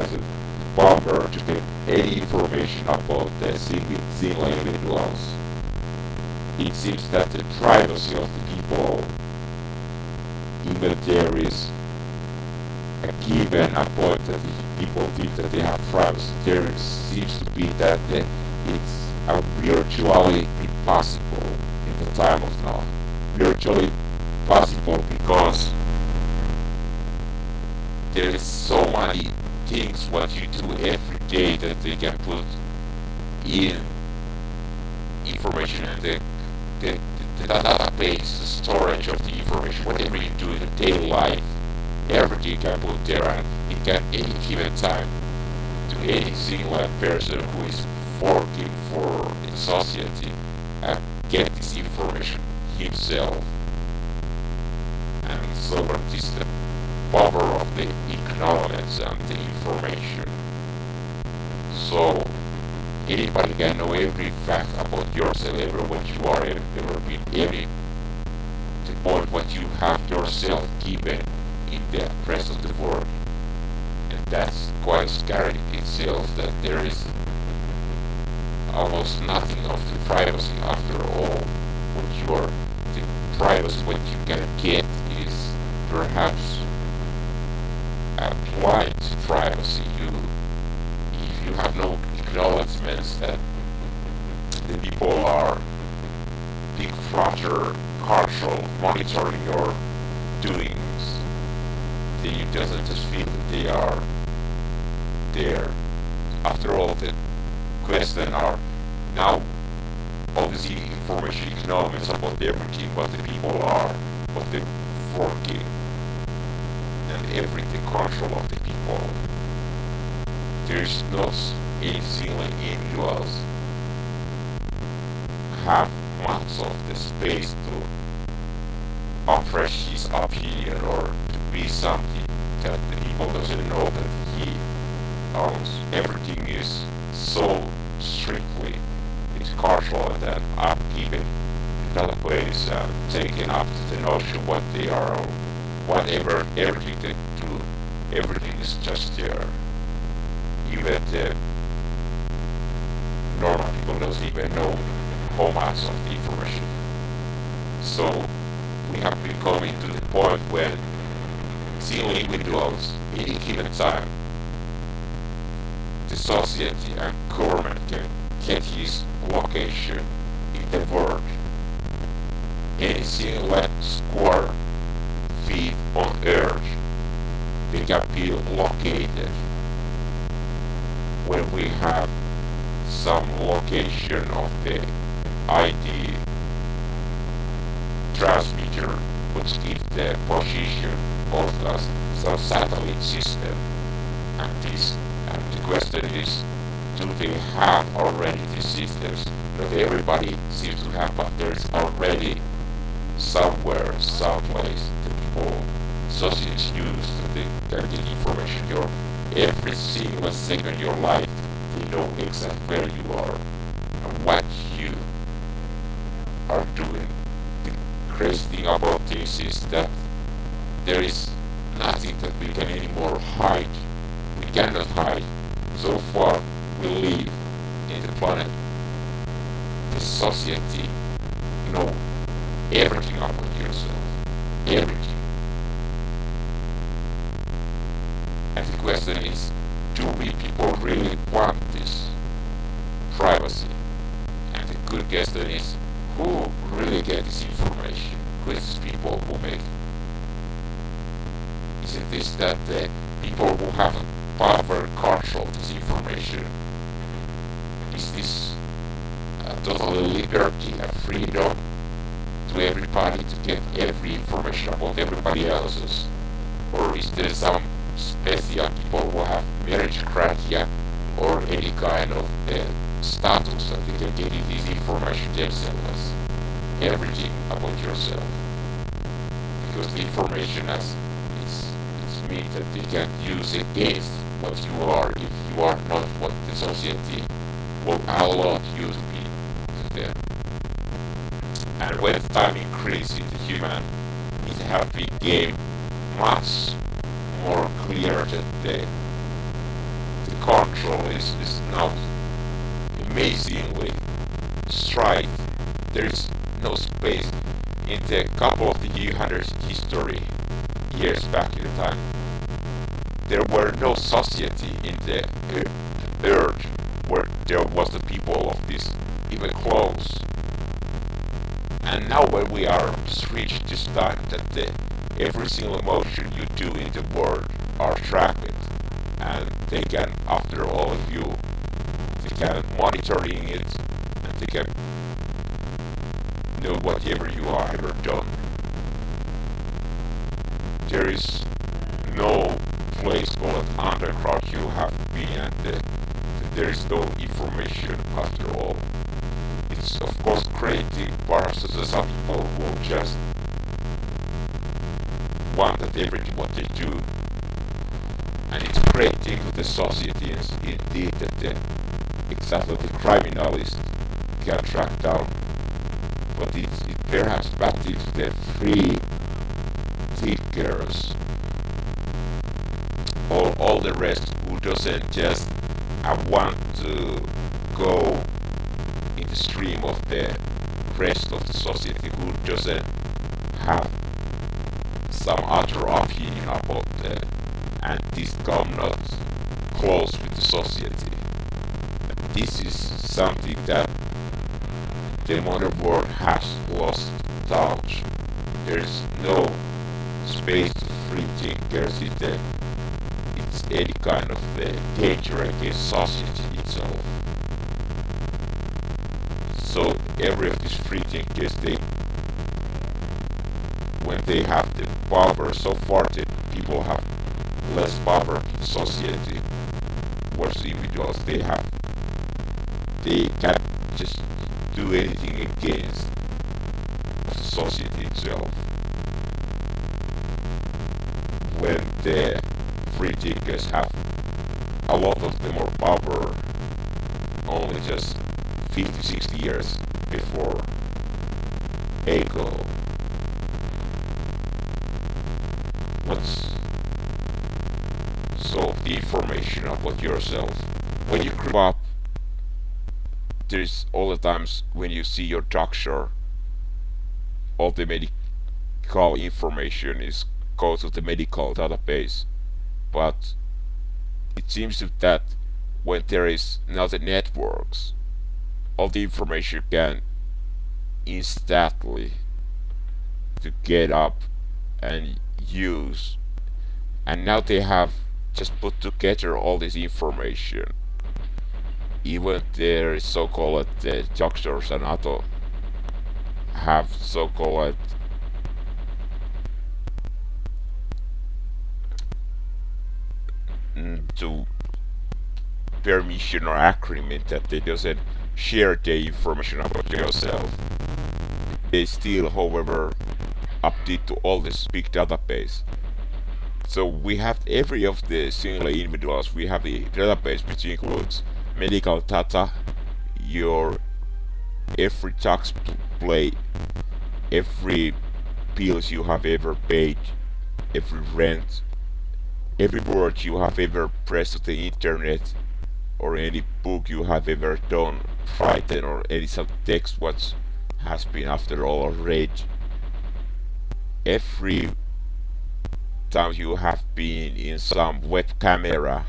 as a bomber to get any information about the single individuals. It seems that the privacy of the people, even there is a given a point that people think that they have privacy, there seems to be that it's virtually impossible in the time of now. Virtually possible because there is so many things what you do every day that they can put in information in the database, the storage of the information, whatever you do in the daily life, everything can put there, and it can any given time to any single person who is working for the society and get this information himself. And so what is the power of the ignorance and the information? So anybody can know every fact about yourself, ever what you are, ever been, every the point what you have yourself given in the rest of the world. And that's quite scary in itself, that there is almost nothing of the privacy after all. The privacy what you can get is perhaps applied privacy. If you have no acknowledgements that the people are big flutter partial monitoring your doings, then you doesn't just feel that they are there. After all, the question are now obviously information economics about everything, what the people are, what they're working, and everything control of the people. There is not any single individuals have much of the space to oppress his opinion or to be something that the people doesn't know that he owns. Everything is so strictly it's controlled and upgiven in other ways, taken up to the notion what they are, whatever, everything they do, everything is just there. Even the normal people doesn't even know how much of the information. So we have been coming to the point when single individuals at any given time, the society and government can get his location in the world. Any single square feet on earth, they can be located. When we have some location of the ID transmitter which gives the position of some satellite system, and the question is, do they have already these systems? Not everybody seems to have, but there is already somewhere, someplace the people, societies use that they can get information. Your every single second of your life, they know exactly where you are and what you are doing. The crazy thing about this is that there is nothing that we can anymore hide. We cannot hide. So far we live in the planet. The society know everything about yourself. Everything. And the question is, do we people really want this privacy? And the good question is, who really get this information? Who is these people who make? Is it this that the people who have a power control this information? Is this totally liberty and freedom to everybody to get every information about everybody else's? Or is there some special people who have meritocratia or any kind of status that they can get this information themselves? Everything about yourself. Because the information as it's mean that they can use against what you are if you are not what the society will allow you to be to them. And when time increases, the human it have become much more clear that is not amazingly straight. There is no space in the couple of the hundreds history years back in the time. There were no society in the earth where there was the people of this even close. And now when we are reached this time that every single motion you do in the world are tracked, and they can, after all of you, they can monitoring it, and they can know whatever you are ever done. There is no place called underground you have been, and there is no information after all. It's of course creating perhaps some people who just want that everything what they do, and it's creating the society indeed that exactly the criminalists can track down. But it perhaps back to the free thinkers, all the rest who doesn't just want to go in the stream of the rest of the society, who doesn't have some other opinion about that, and this come not close with the society. This is something that the modern world has lost touch. There is no space to free thinkers. It's any kind of danger against society itself. So every of these free thinkers, when they have the power, so far that people have less power in society towards individuals, they can't just do anything against the society itself. When the free thinkers have a lot of them more power, only just 50-60 years before ago. What's so the information about yourself? When you grow up, there's all the times when you see your doctor, all the medical information is go to the medical database. But it seems that when there is now the networks, all the information can instantly to get up and use, and now they have just put together all this information. Even their so-called doctors and other have so-called to permission or agreement that they doesn't share the information about yourself. They still, however, update to all this big database. So we have every of the single individuals, we have the database which includes medical data, your every tax play, every bills you have ever paid, every rent, every word you have ever pressed to the internet, or any book you have ever done, written, or any some text what has been after all read. Every time you have been in some web camera